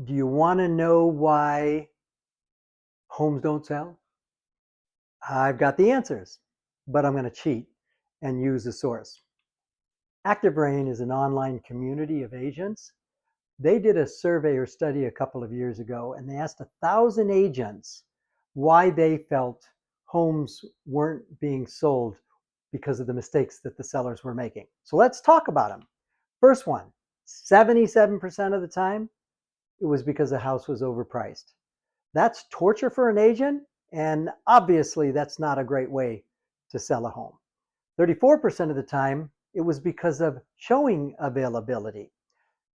Do you want to know why homes don't sell? I've got the answers, but I'm going to cheat and use a source. ActiveRain is an online community of agents. They did a survey or study a couple of years ago, and they asked 1,000 agents why they felt homes weren't being sold because of the mistakes that the sellers were making. So let's talk about them. First one, 77% of the time, it was because the house was overpriced. That's torture for an agent, and obviously that's not a great way to sell a home. 34% of the time, it was because of showing availability.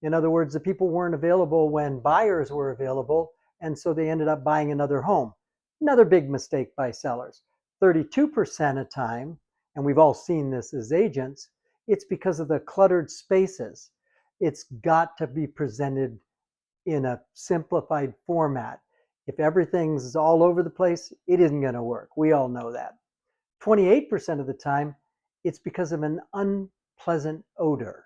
In other words, the people weren't available when buyers were available, and so they ended up buying another home. Another big mistake by sellers. 32% of time, and we've all seen this as agents, it's because of the cluttered spaces. It's got to be presented in a simplified format. If everything's all over the place, it isn't going to work. We all know that. 28% of the time, it's because of an unpleasant odor.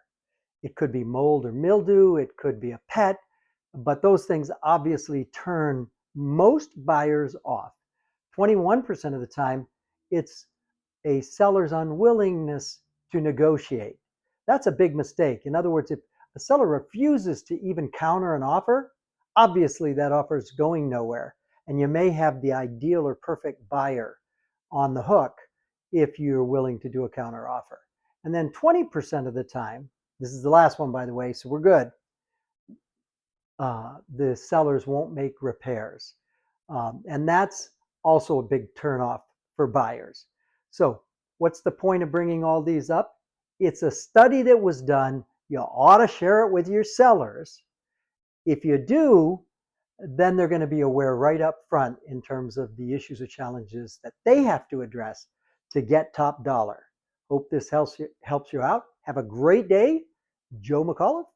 It could be mold or mildew, it could be a pet, but those things obviously turn most buyers off. 21% of the time, it's a seller's unwillingness to negotiate. That's a big mistake. In other words, if a seller refuses to even counter an offer, obviously that offer is going nowhere. And you may have the ideal or perfect buyer on the hook if you're willing to do a counter offer. And then 20% of the time, this is the last one, by the way, so we're good, the sellers won't make repairs. And that's also a big turnoff for buyers. So what's the point of bringing all these up? It's a study that was done. You ought to share it with your sellers. If you do, then they're going to be aware right up front in terms of the issues or challenges that they have to address to get top dollar. Hope this helps you out. Have a great day. Joe McAuliffe,